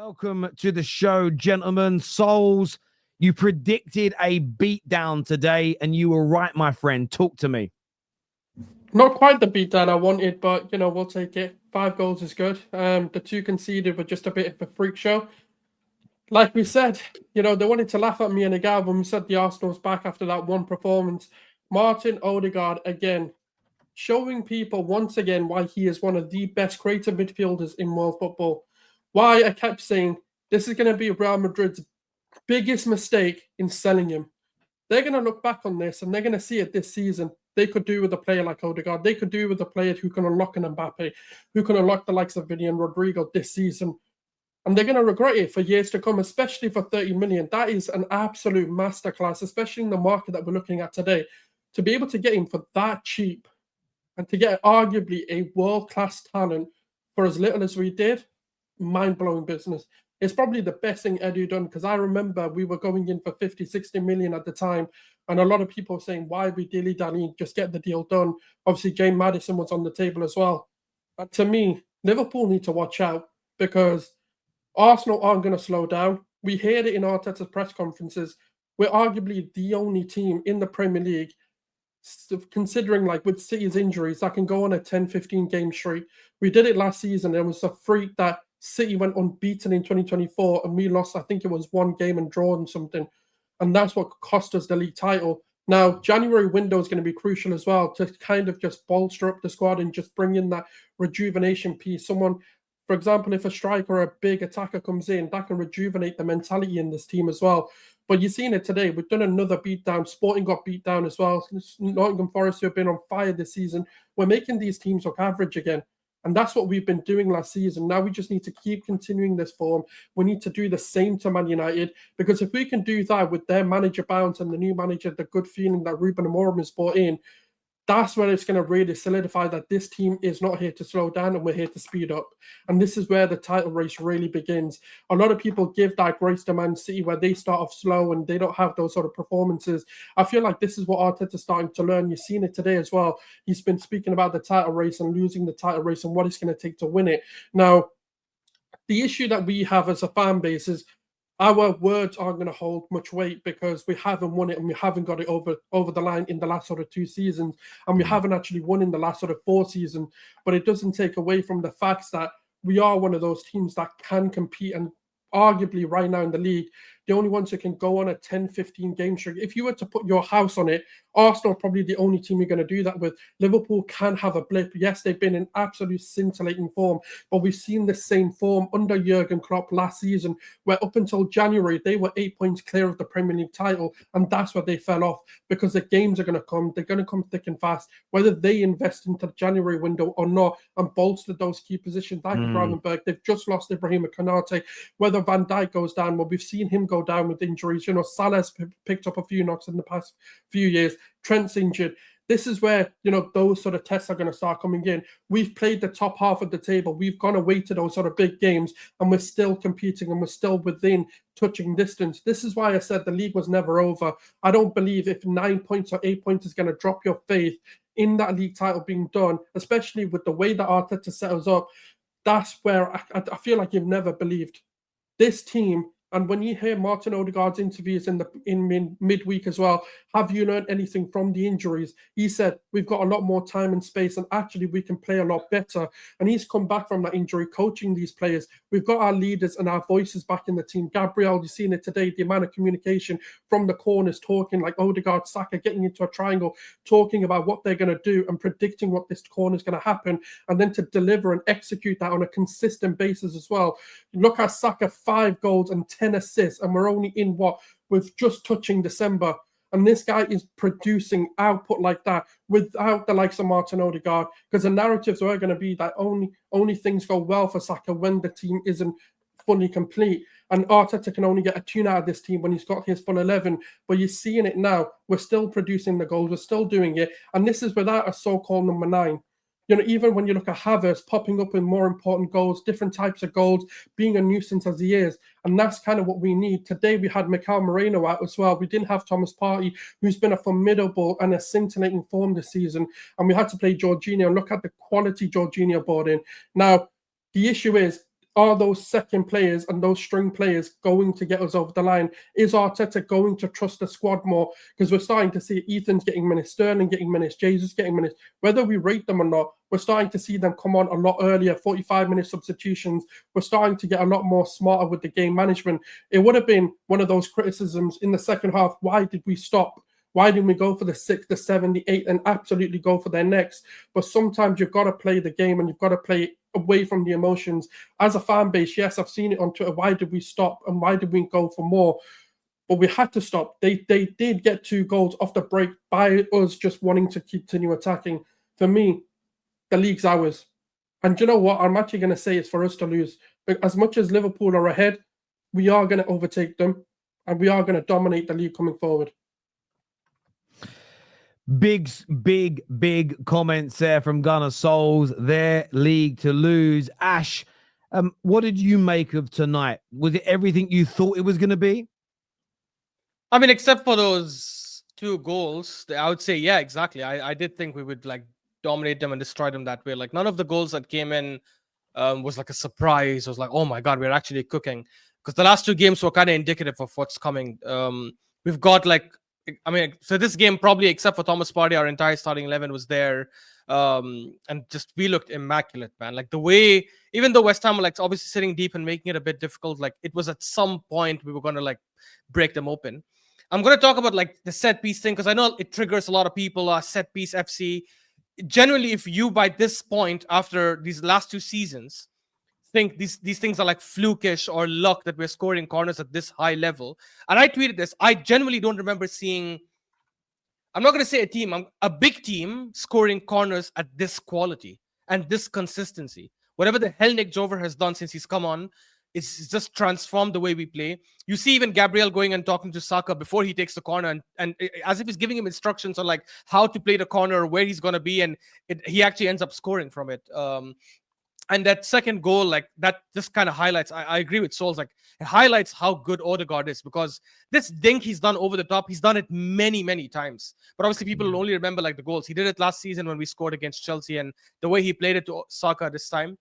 Welcome to the show, gentlemen. Souls, you predicted a beatdown today, and you were right, my friend. Talk to me. Not quite the beatdown I wanted, but, we'll take it. 5 goals is good. The 2 conceded were just a bit of a freak show. Like we said, they wanted to laugh at me and Odegaard when we said the Arsenal's back after that one performance. Martin Odegaard, again, showing people once again why he is one of the best creative midfielders in world football. Why I kept saying this is going to be Real Madrid's biggest mistake in selling him. They're going to look back on this and they're going to see it this season. They could do with a player like Odegaard. They could do with a player who can unlock an Mbappe, who can unlock the likes of Vini and Rodrigo this season. And they're going to regret it for years to come, especially for 30 million. That is an absolute masterclass, especially in the market that we're looking at today. To be able to get him for that cheap and to get arguably a world-class talent for as little as we did, mind-blowing business. It's probably the best thing Edu done, because I remember we were going in for 50, 60 million at the time, and a lot of people were saying, why we dilly-dally, just get the deal done. Obviously, James Maddison was on the table as well. But to me, Liverpool need to watch out, because Arsenal aren't going to slow down. We heard it in Arteta's press conferences. We're arguably the only team in the Premier League, considering like with City's injuries, that can go on a 10-15 game streak. We did it last season. There was a freak that City went unbeaten in 2024 and we lost, I think it was 1 game and drawn something. And that's what cost us the league title. Now, January window is going to be crucial as well to kind of just bolster up the squad and just bring in that rejuvenation piece. Someone, for example, if a striker or a big attacker comes in, that can rejuvenate the mentality in this team as well. But you've seen it today. We've done another beatdown. Sporting got beat down as well. Nottingham Forest, who have been on fire this season, we're making these teams look average again. And that's what we've been doing last season. Now we just need to keep continuing this form. We need to do the same to Man United, because if we can do that with their manager bounce and the new manager, the good feeling that Ruben Amorim has brought in, that's where it's going to really solidify that this team is not here to slow down and we're here to speed up. And this is where the title race really begins. A lot of people give that grace to Man City where they start off slow and they don't have those sort of performances. I feel like this is what Arteta's starting to learn. You've seen it today as well. He's been speaking about the title race and losing the title race and what it's going to take to win it. Now, the issue that we have as a fan base is our words aren't going to hold much weight because we haven't won it and we haven't got it over the line in the last sort of 2 seasons, and we haven't actually won in the last sort of 4 seasons. But it doesn't take away from the facts that we are one of those teams that can compete, and arguably right now in the league, the only ones who can go on a 10-15 game streak. If you were to put your house on it, Arsenal are probably the only team you're going to do that with. Liverpool can have a blip. Yes, they've been in absolute scintillating form, but we've seen the same form under Jurgen Klopp last season, where up until January, they were 8 points clear of the Premier League title, and that's where they fell off, because the games are going to come. They're going to come thick and fast, whether they invest into the January window or not and bolster those key positions like Gravenberg. They've just lost Ibrahima Konate. Whether Van Dijk goes down, well, we've seen him go down with injuries. Salah's picked up a few knocks in the past few years. Trent's injured. This is where, those sort of tests are going to start coming in. We've played the top half of the table. We've gone away to those sort of big games, and we're still competing, and we're still within touching distance. This is why I said the league was never over. I don't believe if 9 points or 8 points is going to drop your faith in that league title being done, especially with the way that Arteta set us up. That's where I feel like you've never believed this team. And when you hear Martin Odegaard's interviews in midweek as well, have you learned anything from the injuries? He said, we've got a lot more time and space, and actually we can play a lot better. And he's come back from that injury, coaching these players. We've got our leaders and our voices back in the team. Gabriel, you've seen it today, the amount of communication from the corners, talking like Odegaard, Saka, getting into a triangle, talking about what they're going to do and predicting what this corner is going to happen, and then to deliver and execute that on a consistent basis as well. Look at Saka, 5 goals and 10 assists, and we're only in with just touching December, and this guy is producing output like that without the likes of Martin Odegaard, because the narratives are going to be that only things go well for Saka when the team isn't fully complete, and Arteta can only get a tune out of this team when he's got his full 11. But you're seeing it now. We're still producing the goals, we're still doing it, and this is without a so-called number 9. Even when you look at Havertz popping up in more important goals, different types of goals, being a nuisance as he is. And that's kind of what we need. Today, we had Mikel Moreno out as well. We didn't have Thomas Partey, who's been a formidable and a scintillating form this season. And we had to play Jorginho. Look at the quality Jorginho brought in. Now, the issue is, are those second players and those string players going to get us over the line? Is Arteta going to trust the squad more? Because we're starting to see Ethan's getting minutes, Sterling getting minutes, Jesus getting minutes. Whether we rate them or not, we're starting to see them come on a lot earlier, 45-minute substitutions. We're starting to get a lot more smarter with the game management. It would have been one of those criticisms in the second half. Why did we stop? Why didn't we go for the 6, the 7, the 8, and absolutely go for their next? But sometimes you've got to play the game and you've got to play away from the emotions. As a fan base, yes, I've seen it on Twitter. Why did we stop and why did we go for more? But we had to stop. They did get 2 goals off the break by us just wanting to continue attacking. For me, the league's ours. And you know what? I'm actually going to say it's for us to lose. But as much as Liverpool are ahead, we are going to overtake them and we are going to dominate the league coming forward. Big comments there from Gunnar Souls. Their league to lose. Ash, what did you make of tonight? Was it everything you thought it was going to be? I mean, except for those 2 goals, I would say, yeah, exactly. I did think we would like dominate them and destroy them that way. Like none of the goals that came in was like a surprise. It was like, oh my God, we're actually cooking. Because the last 2 games were kind of indicative of what's coming. We've got like, I mean, so this game probably, except for Thomas Partey, our entire starting 11 was there. And just we looked immaculate, man. Like the way, even though West Ham were like obviously sitting deep and making it a bit difficult, like it was at some point we were going to like break them open. I'm going to talk about like the set piece thing because I know it triggers a lot of people. Set piece FC. Generally, if you by this point after these last 2 seasons think these things are like flukish or luck that we're scoring corners at this high level, and I tweeted this, I genuinely don't remember seeing, I'm not going to say a team, a big team scoring corners at this quality and this consistency. Whatever the hell Nick Jover has done since he's come on, it's just transformed the way we play. You see even Gabriel going and talking to Saka before he takes the corner and as if he's giving him instructions on like how to play the corner, where he's going to be, and he actually ends up scoring from it. And that second goal, like that just kind of highlights, I agree with Souls, like it highlights how good Odegaard is, because this dink he's done over the top, he's done it many times. But obviously people will only remember like the goals. He did it last season when we scored against Chelsea, and the way he played it to Saka this time.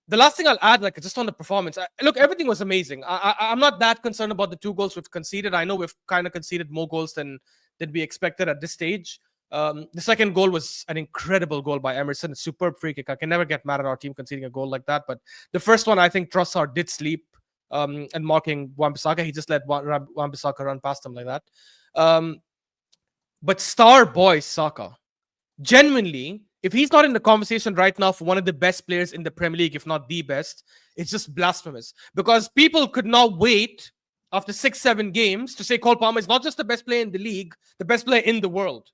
The last thing I'll add, like just on the performance, look, everything was amazing. I'm not that concerned about the 2 goals we've conceded. I know we've kind of conceded more goals than we expected at this stage. The second goal was an incredible goal by Emerson, a superb free kick. I can never get mad at our team conceding a goal like that. But the first one, I think Trossard did sleep and marking Wan-Bissaka. He just let Wan-Bissaka run past him like that. But star boy Saka, genuinely, if he's not in the conversation right now for one of the best players in the Premier League, if not the best, it's just blasphemous. Because people could not wait after 6-7 games to say Cole Palmer is not just the best player in the league, the best player in the world.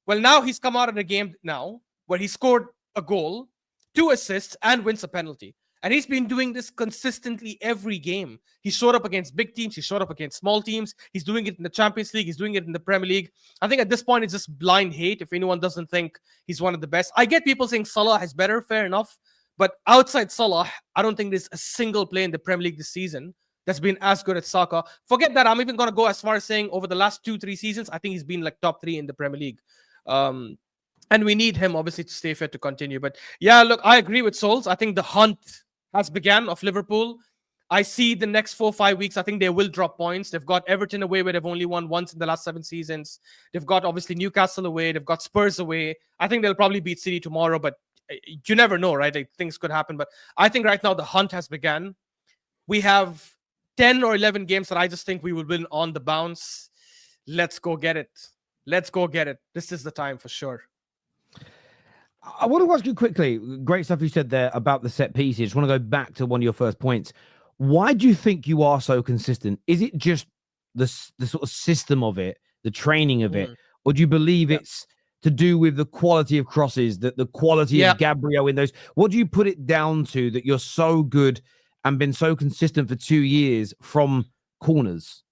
Well, now he's come out in a game now where he scored a goal, 2 assists, and wins a penalty. And he's been doing this consistently every game. He showed up against big teams. He showed up against small teams. He's doing it in the Champions League. He's doing it in the Premier League. I think at this point, it's just blind hate if anyone doesn't think he's one of the best. I get people saying Salah is better, fair enough. But outside Salah, I don't think there's a single player in the Premier League this season that's been as good as Saka. Forget that. I'm even going to go as far as saying over the last 2-3 seasons, I think he's been like top 3 in the Premier League. And we need him, obviously, to stay fit to continue. But yeah, look, I agree with Souls. I think the hunt has begun of Liverpool. I see the next 4-5 weeks, I think they will drop points. They've got Everton away, where they've only won once in the last 7 seasons. They've got, obviously, Newcastle away. They've got Spurs away. I think they'll probably beat City tomorrow, but you never know, right? Like, things could happen. But I think right now the hunt has begun. We have 10 or 11 games that I just think we will win on the bounce. Let's go get it. Let's go get it. This is the time for sure. I want to ask you quickly, great stuff you said there about the set pieces. I just want to go back to one of your first points. Why do you think you are so consistent? Is it just the sort of system of it, the training of it, or do you believe it's to do with the quality of crosses, the quality of Gabriel in those? What do you put it down to that you're so good and been so consistent for 2 years from corners?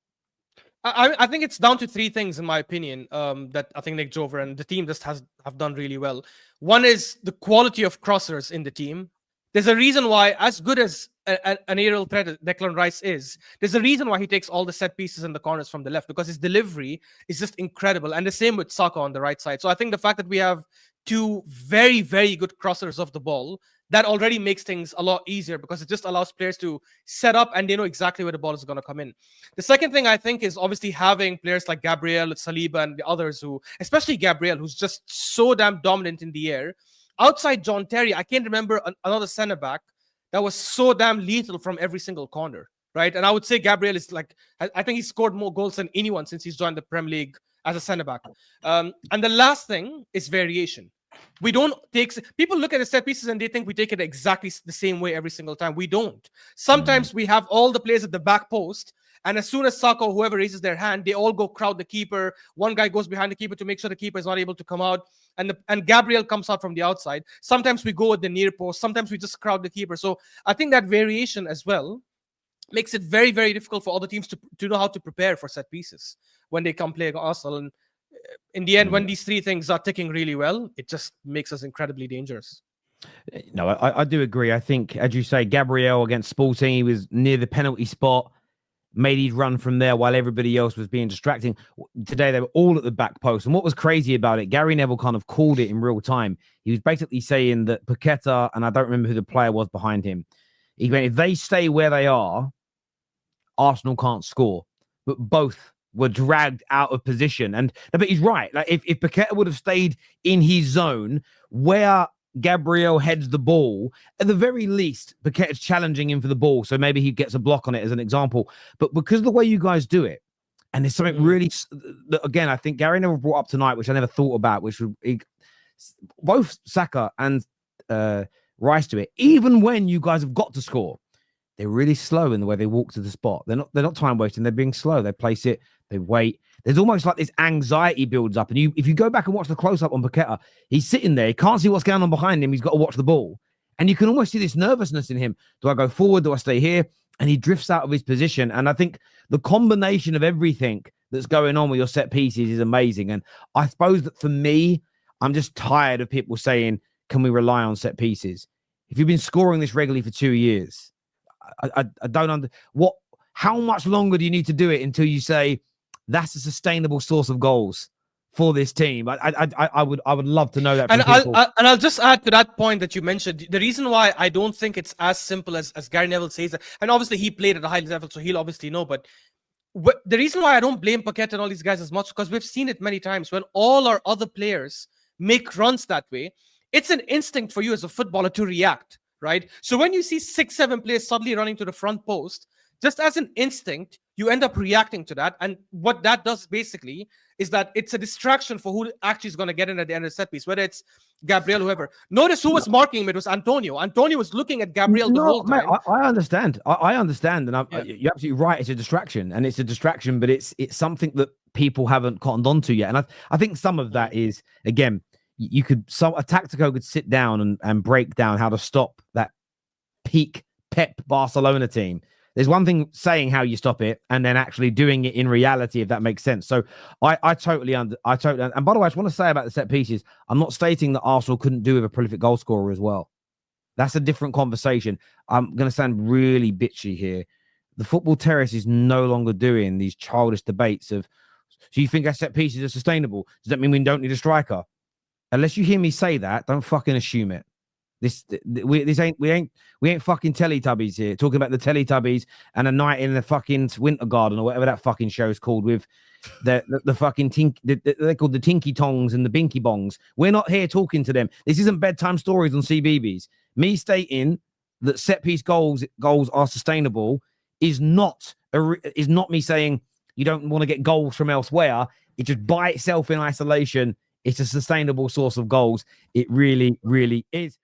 I think it's down to 3 things, in my opinion, that I think Nick Jover and the team just have done really well. One is the quality of crossers in the team. There's a reason why, as good as an aerial threat Declan Rice is, there's a reason why he takes all the set pieces and the corners from the left, because his delivery is just incredible. And the same with Saka on the right side. So I think the fact that we have 2 very, very good crossers of the ball that already makes things a lot easier because it just allows players to set up and they know exactly where the ball is going to come in. The second thing I think is obviously having players like Gabriel, Saliba, and the others who, especially Gabriel, who's just so damn dominant in the air. Outside John Terry, I can't remember another center back that was so damn lethal from every single corner, right? And I would say Gabriel is like, I think he scored more goals than anyone since he's joined the Premier League as a center back. And the last thing is variation. We don't take, people look at the set pieces and they think we take it exactly the same way every single time. We don't. Sometimes we have all the players at the back post, and as soon as Saka or whoever raises their hand, they all go crowd the keeper. One guy goes behind the keeper to make sure the keeper is not able to come out, and Gabriel comes out from the outside. Sometimes we go at the near post. Sometimes we just crowd the keeper. So I think that variation as well makes it very, very difficult for other teams to know how to prepare for set pieces when they come play against Arsenal. And in the end, when these three things are ticking really well, it just makes us incredibly dangerous. No, I do agree. I think, as you say, Gabriel against Sporting, he was near the penalty spot, made his run from there while everybody else was being distracting. Today, they were all at the back post. And what was crazy about it, Gary Neville kind of called it in real time. He was basically saying that Paqueta, and I don't remember who the player was behind him, he went, if they stay where they are, Arsenal can't score. But both were dragged out of position. But he's right. Like if Paqueta would have stayed in his zone where Gabriel heads the ball, at the very least, Paqueta's challenging him for the ball. So maybe he gets a block on it as an example. But because of the way you guys do it, and there's something really, again, I think Gary never brought up tonight, which I never thought about, which would both Saka and Rice do it. Even when you guys have got to score, they're really slow in the way they walk to the spot. They're not time wasting. They're being slow. They place it. They wait. There's almost like this anxiety builds up. And if you go back and watch the close up on Paqueta, he's sitting there. He can't see what's going on behind him. He's got to watch the ball. And you can almost see this nervousness in him. Do I go forward? Do I stay here? And he drifts out of his position. And I think the combination of everything that's going on with your set pieces is amazing. And I suppose that for me, I'm just tired of people saying, can we rely on set pieces? If you've been scoring this regularly for 2 years, I don't how much longer do you need to do it until you say that's a sustainable source of goals for this team? I would love to know that. And I'll just add to that point that you mentioned. The reason why I don't think it's as simple as Gary Neville says that, and obviously he played at a high level, so he'll obviously know. But the reason why I don't blame Paqueta and all these guys as much, because we've seen it many times when all our other players make runs that way. It's an instinct for you as a footballer to react. Right? So when you see 6-7 players suddenly running to the front post, just as an instinct, you end up reacting to that. And what that does basically is that it's a distraction for who actually is going to get in at the end of the set piece, whether it's Gabriel, whoever. Notice who was marking him. It was Antonio. Antonio was looking at Gabriel the whole time. Mate, I understand. I understand. And you're absolutely right. It's a distraction. And it's a distraction, but it's something that people haven't cottoned on to yet. And I think some of that is, again, a Tactico could sit down and break down how to stop that peak Pep Barcelona team. There's one thing saying how you stop it and then actually doing it in reality, if that makes sense. So I totally and by the way, I just want to say about the set pieces, I'm not stating that Arsenal couldn't do with a prolific goal scorer as well. That's a different conversation. I'm going to sound really bitchy here. The football terrace is no longer doing these childish debates of, so you think our set pieces are sustainable? Does that mean we don't need a striker? Unless you hear me say that, don't fucking assume it. We ain't fucking Teletubbies here talking about the Teletubbies and a night in the fucking Winter Garden or whatever that fucking show is called with the fucking they're called the Tinky Tongs and the Binky Bongs. We're not here talking to them. This isn't bedtime stories on CBBS. Me stating that set piece goals are sustainable is not me saying you don't want to get goals from elsewhere. It just by itself in isolation, it's a sustainable source of goals. It really, really is.